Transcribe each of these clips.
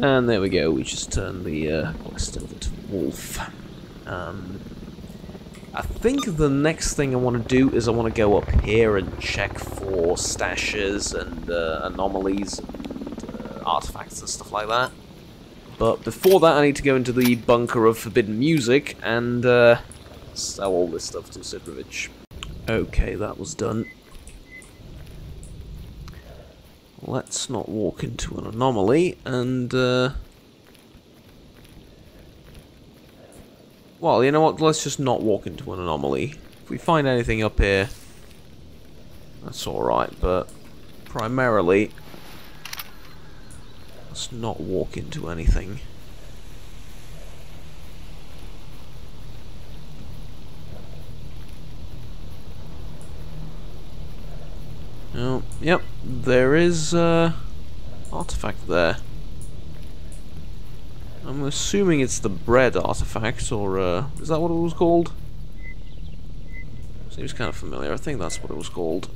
And there we go, we just turned the quest over to Wolf. I think the next thing I want to do is I want to go up here and check for stashes and anomalies and artifacts and stuff like that. But before that I need to go into the bunker of forbidden music and sell all this stuff to Sidrovich. Okay, that was done. Let's not walk into an anomaly and well, you know what, let's just not walk into an anomaly. If we find anything up here, that's alright, but primarily, let's not walk into anything. Oh, yep, there is artifact there. I'm assuming it's the bread artifact, or is that what it was called? Seems kind of familiar. I think that's what it was called.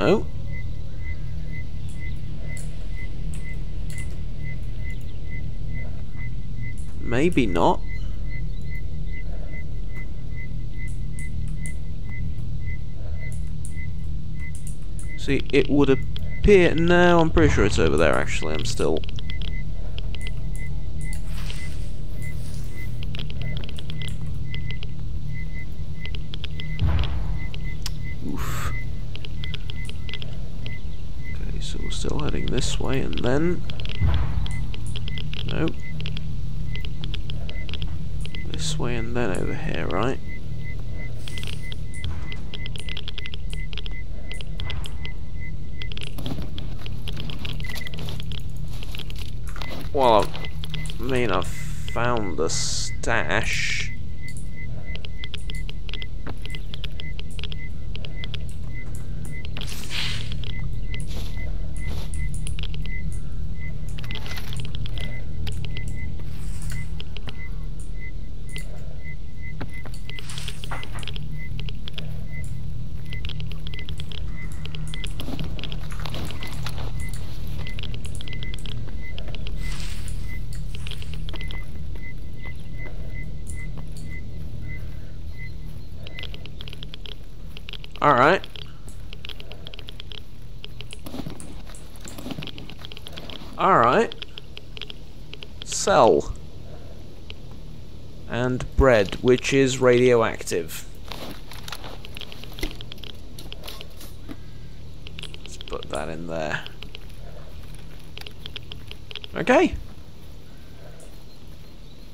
Oh. Maybe not. See, it would appear... No, I'm pretty sure it's over there, actually. I'm still... Oof. Okay, so we're still heading this way, and then... Nope. This way and then over here, right? Well, I mean, I've found the stash. Alright. Alright. Sell. And bread, which is radioactive. Let's put that in there. Okay.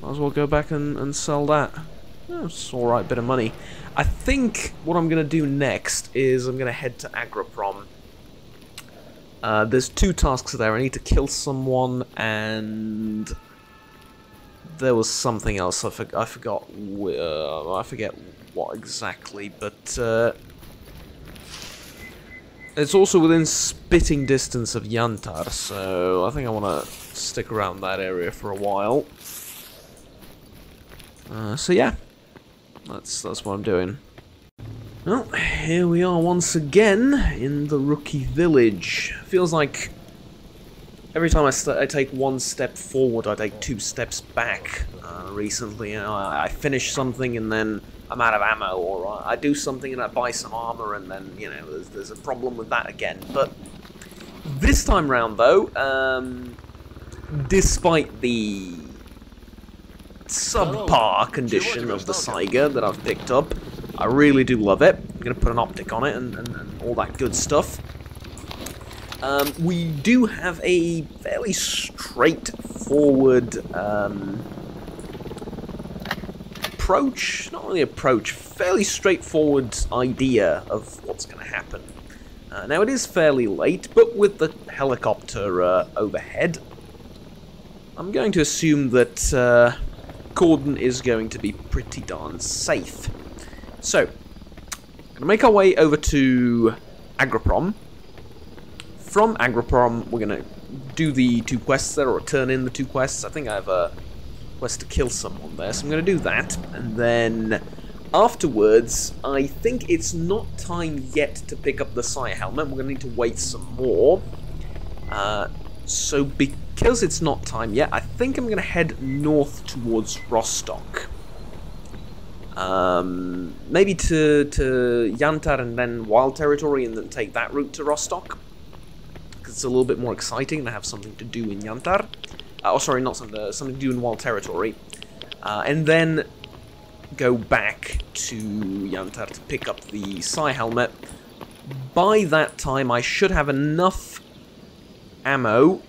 Might as well go back and sell that. Oh, it's alright bit of money. I think what I'm going to do next is I'm going to head to Agroprom. There's 2 tasks there. I need to kill someone, and there was something else. I forgot. I forget what exactly, but it's also within spitting distance of Yantar, so I think I want to stick around that area for a while. So yeah. That's what I'm doing. Well, here we are once again in the rookie village. Feels like every time I take 1 step forward, I take 2 steps back. Recently, you know, I finish something and then I'm out of ammo, or I do something and I buy some armor and then, you know, there's a problem with that again. But this time round, though, despite the subpar condition of the Saiga that I've picked up, I really do love it. I'm going to put an optic on it and all that good stuff. We do have a fairly straightforward approach, not really approach, fairly straightforward idea of what's going to happen. Now it is fairly late, but with the helicopter overhead, I'm going to assume that Cordon is going to be pretty darn safe. So, I'm going to make our way over to Agroprom. From Agroprom, we're going to do the 2 quests there, or turn in the 2 quests. I think I have a quest to kill someone there, so I'm going to do that. And then afterwards, I think it's not time yet to pick up the Sire helmet. We're going to need to wait some more. So because it's not time yet, I think I'm going to head north towards Rostock. Maybe to Yantar and then Wild Territory, and then take that route to Rostock. Because it's a little bit more exciting and I have something to do in Yantar. Oh, sorry, not something to do in Wild Territory. And then go back to Yantar to pick up the Psi helmet. By that time, I should have enough ammo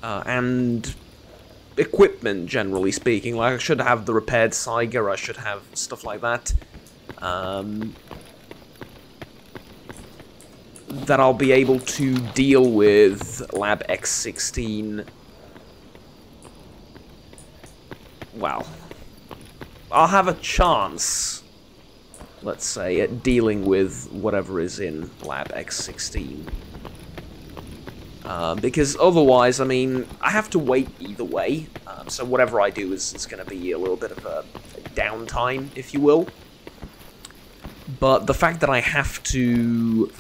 and equipment, generally speaking. Like, I should have the repaired Saiga, I should have stuff like that. That I'll be able to deal with Lab X16. Well, I'll have a chance, let's say, at dealing with whatever is in Lab X16. Because otherwise, I mean, I have to wait either way. So whatever I do is going to be a little bit of a downtime, if you will. But the fact that I have to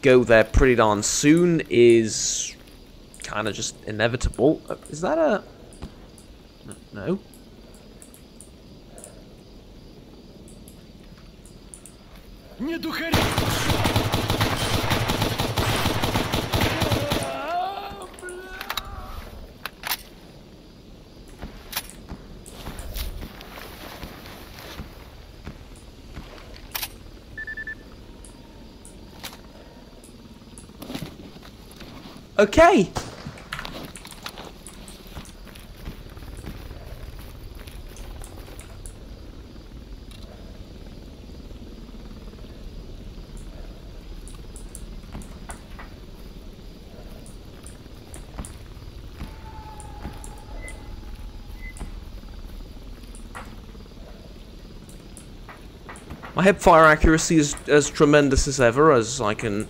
go there pretty darn soon is kind of just inevitable. Is that a... No? Okay. My hipfire accuracy is as tremendous as ever, as I can...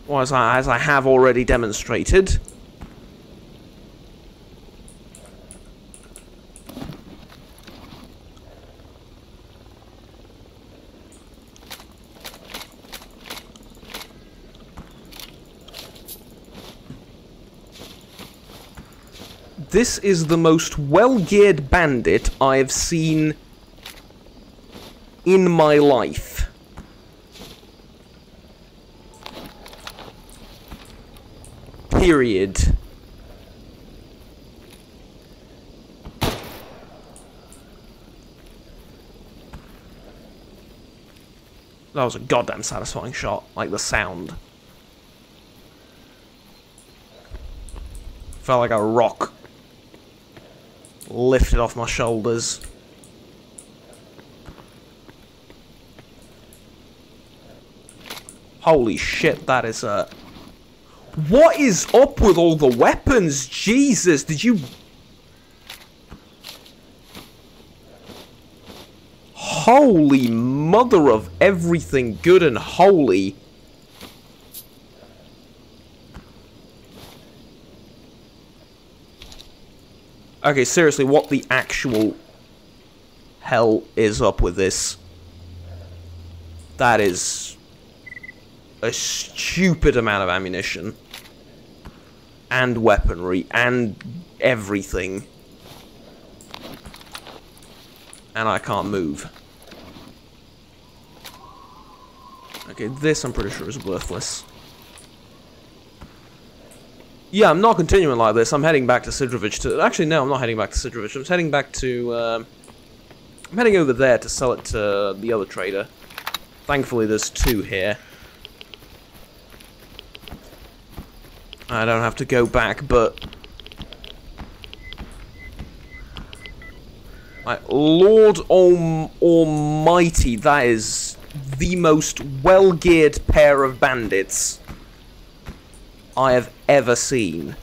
Well, as I have already demonstrated. This is the most well-geared bandit I have seen in my life. Period. That was a goddamn satisfying shot, like the sound. Felt like a rock lifted off my shoulders. Holy shit, that is a... What is up with all the weapons? Jesus, did you... Holy mother of everything good and holy. Okay, seriously, what the actual hell is up with this? That is a stupid amount of ammunition. And weaponry, and everything. And I can't move. Okay, this I'm pretty sure is worthless. Yeah, I'm not continuing like this. I'm heading back to Sidrovich to... Actually, no, I'm not heading back to Sidrovich. I'm heading back to... I'm heading over there to sell it to the other trader. Thankfully, there's 2 here. I don't have to go back, but... My Lord Almighty, that is the most well-geared pair of bandits I have ever seen.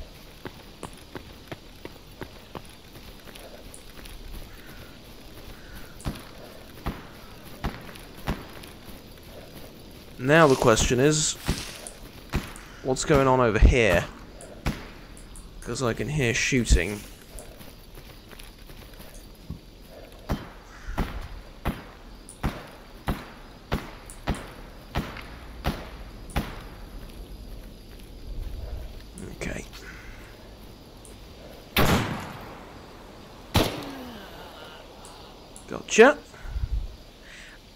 Now the question is, what's going on over here? Because I can hear shooting. Okay. Gotcha.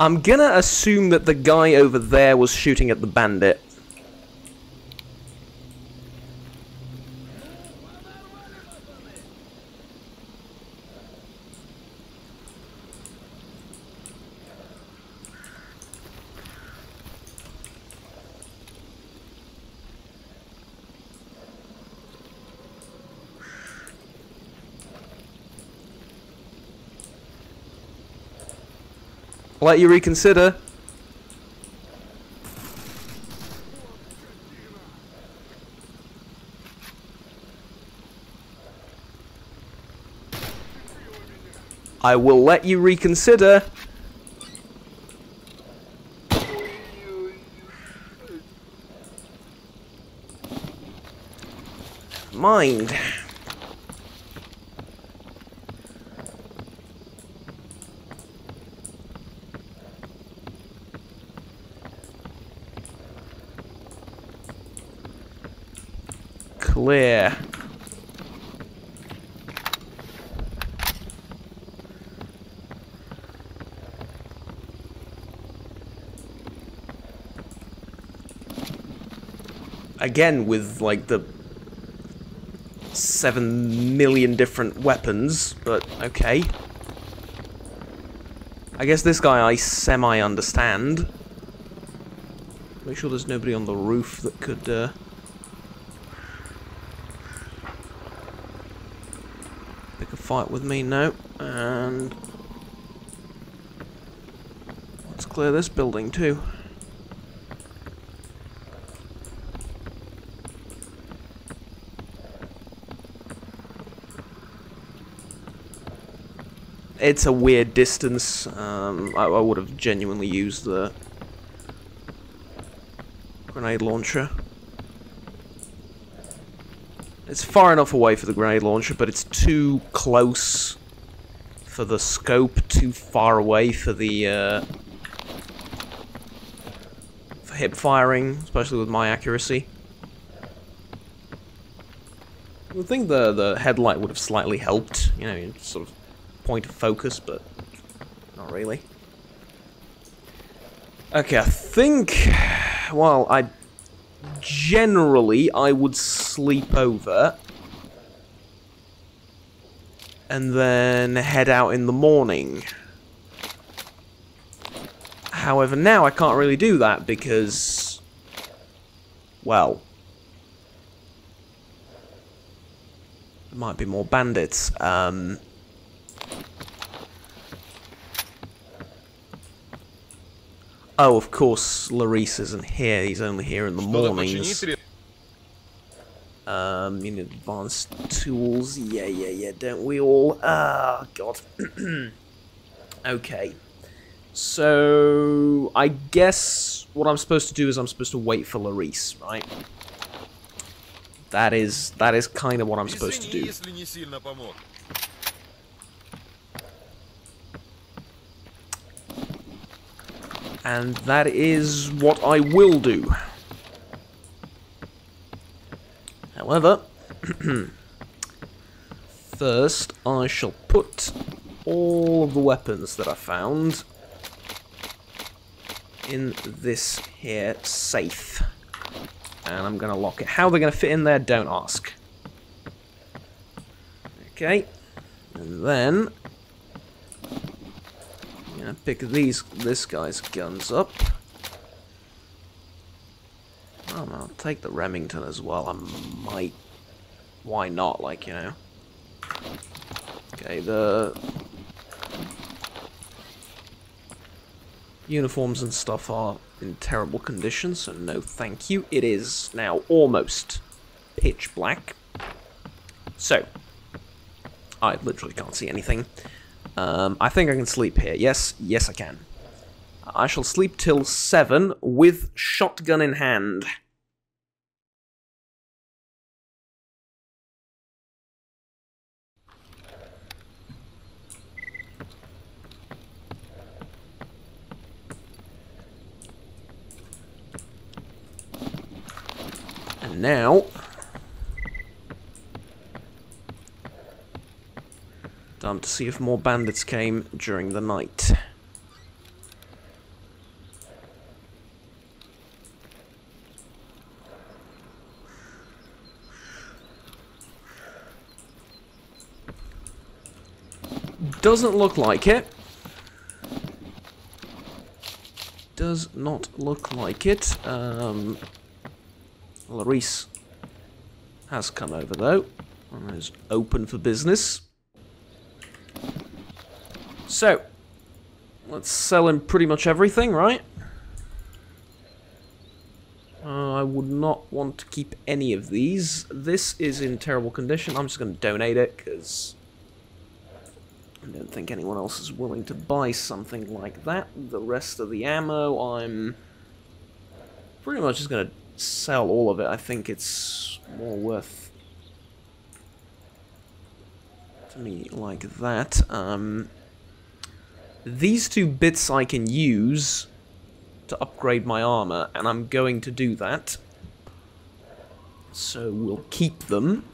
I'm gonna assume that the guy over there was shooting at the bandit. Let you reconsider. I will let you reconsider. Mind. Clear. Again, with like the 7 million different weapons, but okay. I guess this guy I semi-understand. Make sure there's nobody on the roof that could pick a fight with me. No. And let's clear this building too. It's a weird distance. I would have genuinely used the grenade launcher. It's far enough away for the grenade launcher, but it's too close for the scope, too far away for the for hip firing, especially with my accuracy. I would think the headlight would have slightly helped, you know, sort of point of focus, but not really. Okay, I think, well, I would sleep over and then head out in the morning. However, now I can't really do that because, well, there might be more bandits. Oh, of course, Larice isn't here. He's only here in the mornings. You need advanced tools. Yeah, don't we all? Ah, God. Okay. So, I guess what I'm supposed to do is I'm supposed to wait for Larice, right? That is kind of what I'm supposed to do. And that is what I will do. However, first I shall put all of the weapons that I found in this here safe. And I'm going to lock it. How they're going to fit in there, don't ask. Okay. And then I'm going to pick this guy's guns up. Oh, I'll take the Remington as well. I might. Why not? Like, you know. Okay, the uniforms and stuff are in terrible condition, so no thank you. It is now almost pitch black. So, I literally can't see anything. I think I can sleep here. Yes, I can. I shall sleep till 7 with shotgun in hand. And now, time to see if more bandits came during the night. Doesn't look like it. Does not look like it. Larice has come over, though, and is open for business. So, let's sell him pretty much everything, right? I would not want to keep any of these. This is in terrible condition. I'm just going to donate it, because I don't think anyone else is willing to buy something like that. The rest of the ammo, I'm pretty much just going to sell all of it. I think it's more worth to me like that. These 2 bits I can use to upgrade my armor, and I'm going to do that. So we'll keep them.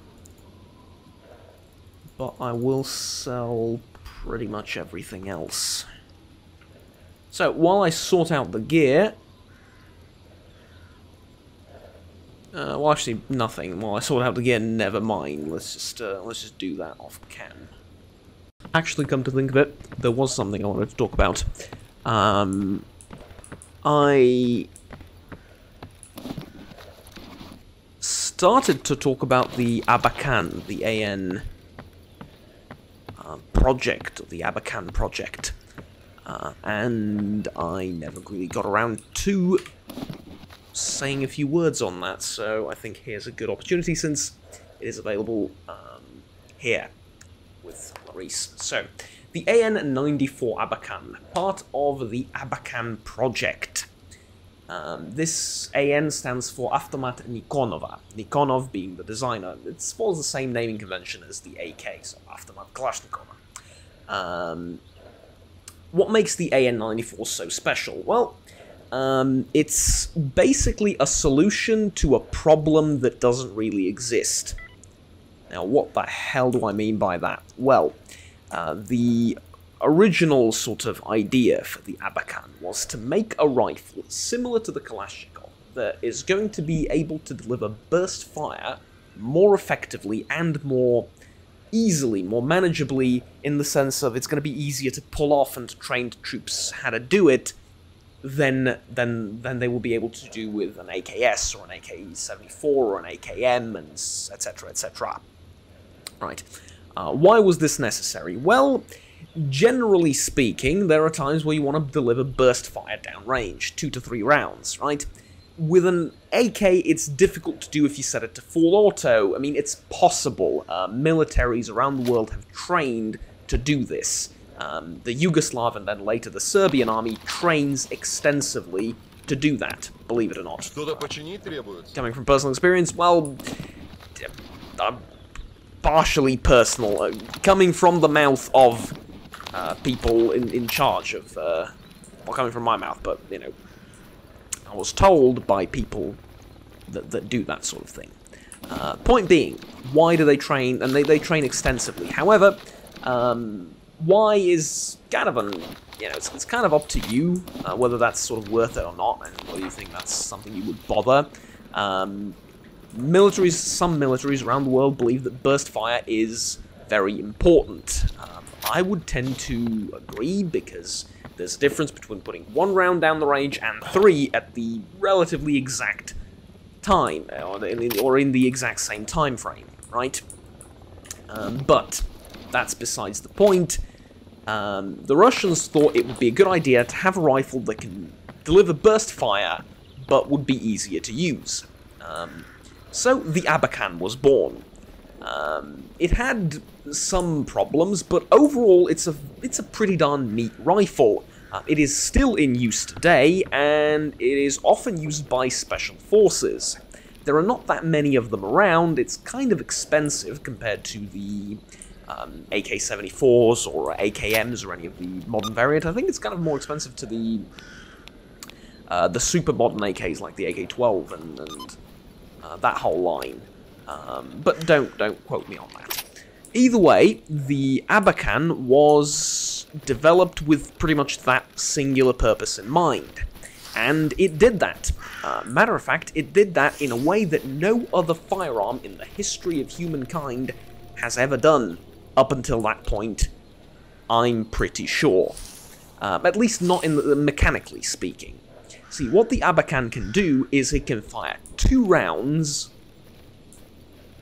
But I will sell pretty much everything else. So while I sort out the gear... well, actually, nothing. While I sort out the gear, never mind. Let's just do that off cam. Actually, come to think of it, there was something I wanted to talk about. I started to talk about the Abakan, the AN project, the Abakan project, and I never really got around to saying a few words on that, so I think here's a good opportunity since it is available here with Larice. So, the AN-94 Abakan, part of the Abakan project. This AN stands for Avtomat Nikonova, Nikonov being the designer. It follows the same naming convention as the AK, so Avtomat Kalashnikova. What makes the AN-94 so special? Well, it's basically a solution to a problem that doesn't really exist. Now, what the hell do I mean by that? Well, the original sort of idea for the Abakan was to make a rifle similar to the Kalashnikov that is going to be able to deliver burst fire more effectively and more easily, more manageably, in the sense of it's going to be easier to pull off and to train troops how to do it than they will be able to do with an AKS or an AK-74 or an AKM, and etc, etc. Right. Why was this necessary? Well, generally speaking, there are times where you want to deliver burst fire downrange, 2 to 3 rounds, right? With an AK, it's difficult to do if you set it to full auto. I mean, it's possible. Militaries around the world have trained to do this. The Yugoslav and then later the Serbian army trains extensively to do that, believe it or not. Coming from personal experience, well, partially personal. Coming from the mouth of people in charge of, well, coming from my mouth, but, you know, I was told by people that do that sort of thing. Point being, why do they train? And they train extensively. However, why is kind of you know, it's kind of up to you whether that's sort of worth it or not, and whether you think that's something you would bother. Some militaries around the world believe that burst fire is very important. I would tend to agree, because there's a difference between putting 1 round down the range and 3 at the relatively exact time, or in the exact same time frame, right? But that's besides the point. The Russians thought it would be a good idea to have a rifle that can deliver burst fire, but would be easier to use. So the Abakan was born. It had some problems, but overall it's a pretty darn neat rifle. It is still in use today, and it is often used by special forces. There are not that many of them around. It's kind of expensive compared to the AK-74s or AKMs or any of the modern variant. I think it's kind of more expensive to the super modern AKs like the AK-12 and that whole line. But don't quote me on that. Either way, the Abakan was developed with pretty much that singular purpose in mind. And it did that. Matter of fact, it did that in a way that no other firearm in the history of humankind has ever done up until that point, I'm pretty sure. At least not in the, mechanically speaking. See, what the Abakan can do is it can fire 2 rounds,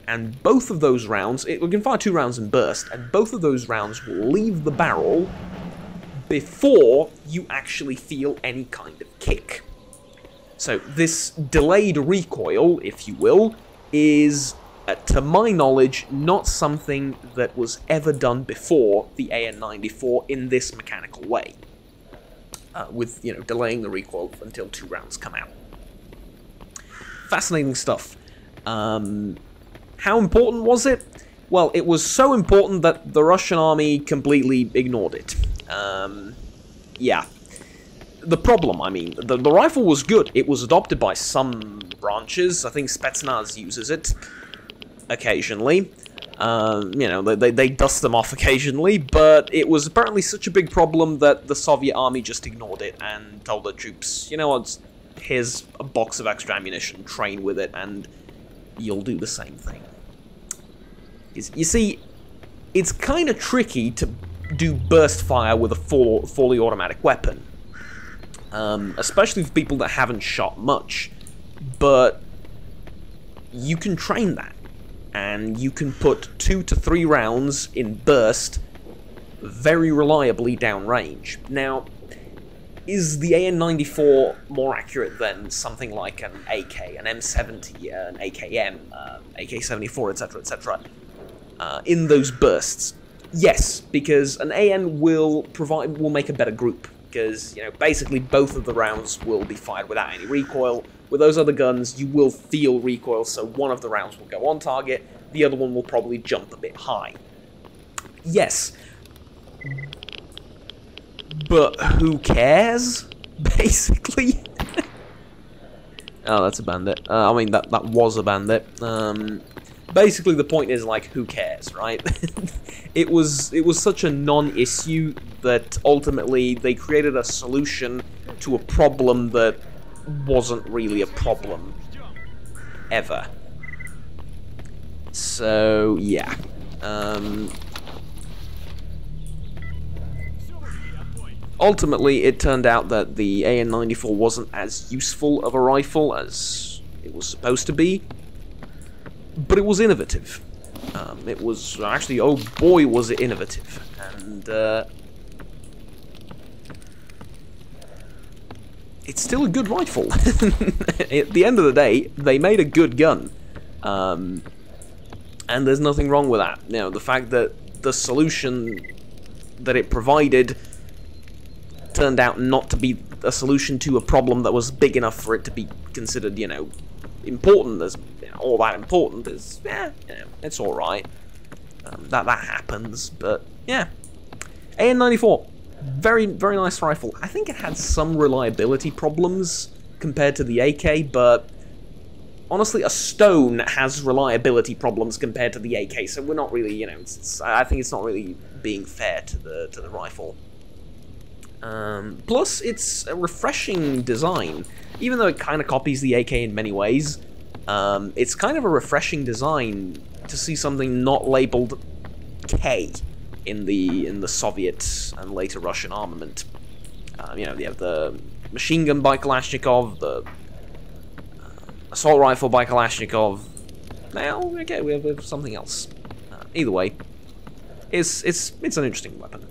and both of those rounds, it can fire 2 rounds in burst, and both of those rounds will leave the barrel before you actually feel any kind of kick. So this delayed recoil, if you will, is, to my knowledge, not something that was ever done before the AN-94 in this mechanical way. With, delaying the recoil until 2 rounds come out. Fascinating stuff. How important was it? Well, it was so important that the Russian army completely ignored it. Yeah. The problem, I mean, the rifle was good. It was adopted by some branches. I think Spetsnaz uses it occasionally. They dust them off occasionally, but it was apparently such a big problem that the Soviet army just ignored it and told their troops, you know what, here's a box of extra ammunition, train with it, and you'll do the same thing. You see, it's kind of tricky to do burst fire with a fully automatic weapon, especially for people that haven't shot much, but you can train that. And you can put 2 to 3 rounds in burst very reliably downrange. Now, is the AN-94 more accurate than something like an AK, an M70, an AKM, AK-74, etc., etc., in those bursts? Yes, because an AN will make a better group, because, basically both of the rounds will be fired without any recoil. With those other guns, you will feel recoil, so one of the rounds will go on target, the other one will probably jump a bit high. Yes. But who cares? Basically. Oh, that's a bandit. I mean, that was a bandit. Basically, the point is, like, who cares, right? It was such a non-issue that ultimately they created a solution to a problem that wasn't really a problem ever. So yeah. Ultimately, it turned out that the AN-94 wasn't as useful of a rifle as it was supposed to be, but it was innovative. It was actually, oh boy, was it innovative, and it's still a good rifle. At the end of the day, they made a good gun. And there's nothing wrong with that. The fact that the solution that it provided turned out not to be a solution to a problem that was big enough for it to be considered, important, as all that important is, it's alright. That happens, but yeah. AN-94. Very, very nice rifle. I think it had some reliability problems compared to the AK, but honestly, a stone has reliability problems compared to the AK, so we're not really, I think it's not really being fair to the rifle. Plus, it's a refreshing design. Even though it kind of copies the AK in many ways, it's kind of a refreshing design to see something not labeled K in the Soviet and later Russian armament. You have the machine gun by Kalashnikov, the assault rifle by Kalashnikov. Now, okay, we have something else. Either way, it's an interesting weapon.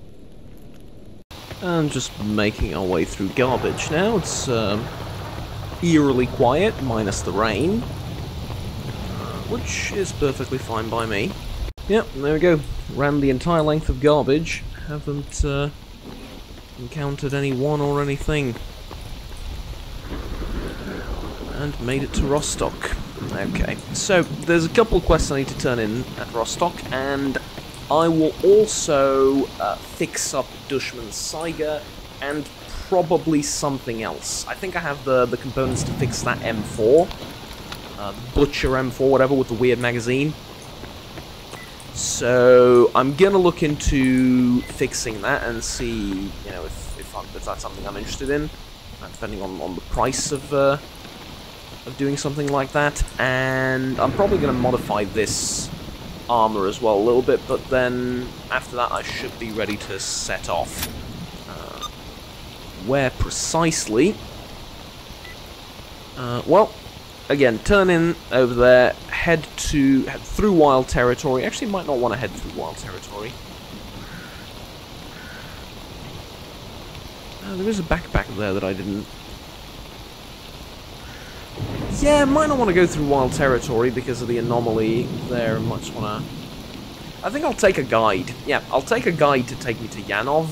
And just making our way through garbage now. It's eerily quiet, minus the rain, which is perfectly fine by me. Yep, there we go. Ran the entire length of garbage. Haven't encountered anyone or anything. And made it to Rostock. Okay, so there's a couple of quests I need to turn in at Rostock, and I will also fix up Dushman's Saiga, and probably something else. I think I have the components to fix that M4. Butcher M4, whatever, with the weird magazine. So I'm gonna look into fixing that and see, you know, if that's something I'm interested in, depending on the price of doing something like that. And I'm probably gonna modify this armor as well a little bit, but then after that I should be ready to set off. Where precisely? Well, again, turn in over there, head through wild territory. Actually, might not want to head through wild territory. There is a backpack there that I didn't. Yeah, might not want to go through wild territory because of the anomaly there. Might just want to. I think I'll take a guide. Yeah, I'll take a guide to take me to Yanov,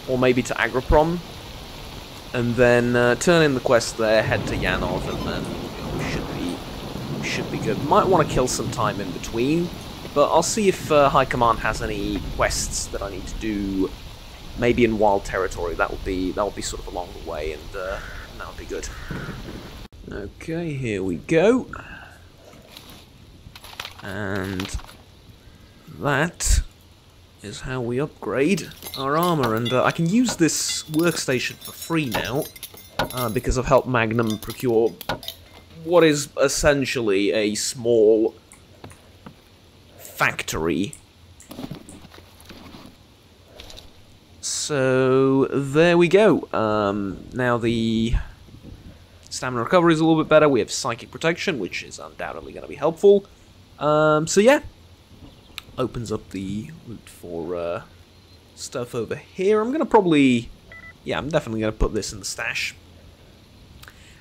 or maybe to Agroprom, and then turn in the quest there, head to Yanov, and then we should be good. Might want to kill some time in between, but I'll see if High Command has any quests that I need to do, maybe in wild territory. That would be sort of along the way, and that would be good. Okay, here we go, and that is how we upgrade our armor. And I can use this workstation for free now because I've helped Magnum procure what is essentially a small factory. So there we go. Now the stamina recovery is a little bit better. We have psychic protection, which is undoubtedly going to be helpful. So yeah, opens up the route for stuff over here. I'm gonna probably, yeah, I'm definitely gonna put this in the stash.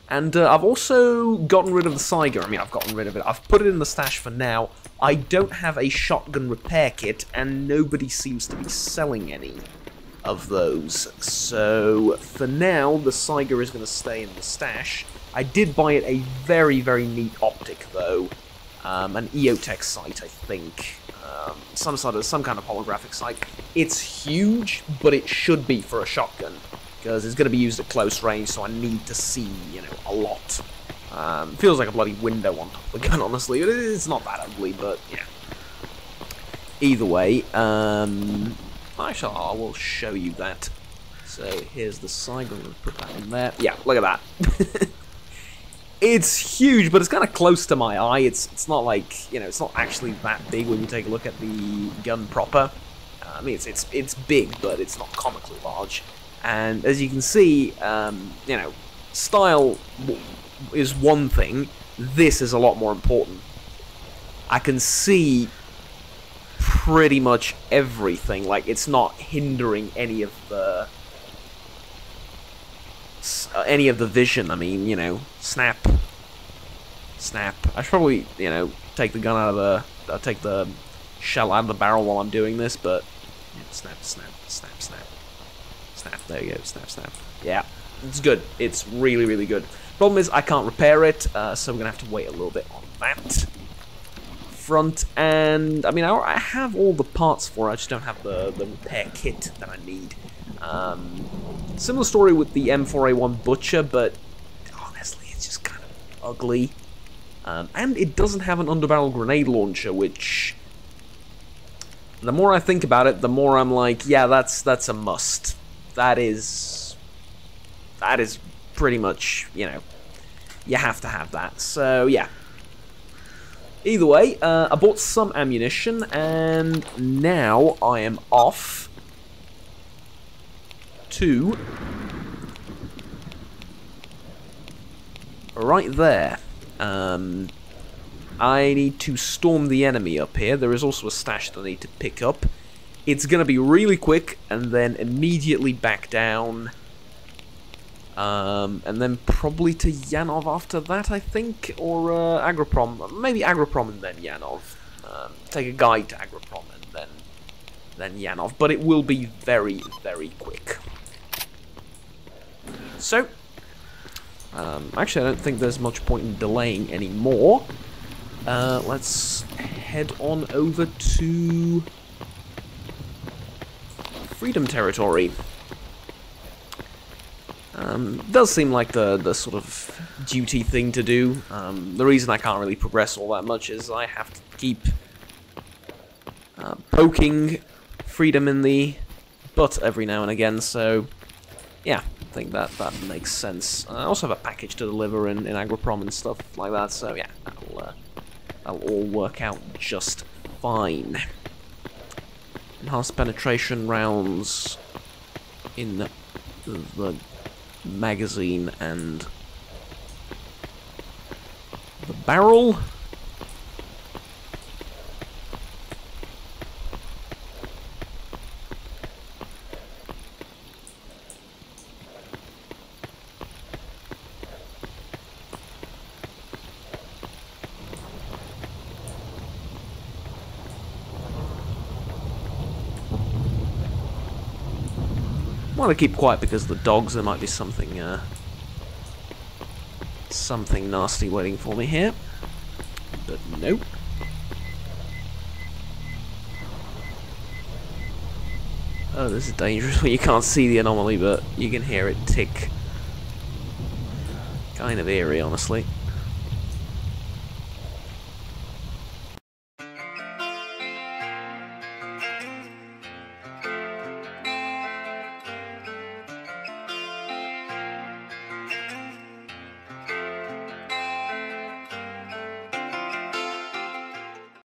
And I've also gotten rid of the Saiga. I mean, I've gotten rid of it. I've put it in the stash for now. I don't have a shotgun repair kit, and nobody seems to be selling any of those. So for now, the Saiga is going to stay in the stash. I did buy it a very, very neat optic, though. An EOTech sight, I think. Some kind of holographic sight. It's huge, but it should be for a shotgun, because it's going to be used at close range, so I need to see, you know, a lot. Feels like a bloody window on top of the gun, honestly. It's not that ugly, but yeah. Either way, actually, I will show you that. So here's the Saiga. I'm going to put that in there. Yeah, look at that. It's huge, but it's kind of close to my eye. It's not like, you know, it's not actually that big when you take a look at the gun proper. I mean, it's big, but it's not comically large. And as you can see, you know, style is one thing. This is a lot more important. I can see pretty much everything. Like, it's not hindering any of the vision. I mean, you know, snap. I should probably, you know, take the gun out of the, take the shell out of the barrel while I'm doing this, but yeah, snap. There you go, snap. Yeah, it's good. It's really, really good. Problem is, I can't repair it, so we're gonna have to wait a little bit on that front. And I mean, I have all the parts for it. I just don't have the repair kit that I need. Similar story with the M4A1 Butcher, but honestly, it's just kind of ugly. And it doesn't have an underbarrel grenade launcher, which, the more I think about it, the more I'm like, yeah, that's a must. That is pretty much, you know, you have to have that. So yeah. Either way, I bought some ammunition, and now I am off to right there. I need to storm the enemy up here. There is also a stash that I need to pick up. It's going to be really quick, and then immediately back down. And then probably to Yanov after that, I think, or Agroprom. Maybe Agroprom and then Yanov. Take a guide to Agroprom and then Yanov. But it will be very, very quick. So, actually I don't think there's much point in delaying anymore. Let's head on over to Freedom Territory. Does seem like the sort of duty thing to do. The reason I can't really progress all that much is I have to keep poking Freedom in the butt every now and again, so yeah, I think that makes sense. I also have a package to deliver in Agroprom and stuff like that, so yeah, that'll all work out just fine. Enhanced penetration rounds in the magazine and the barrel. I want to keep quiet because of the dogs. There might be something something nasty waiting for me here, but nope. Oh, this is dangerous when you can't see the anomaly, but you can hear it tick. Kind of eerie, honestly.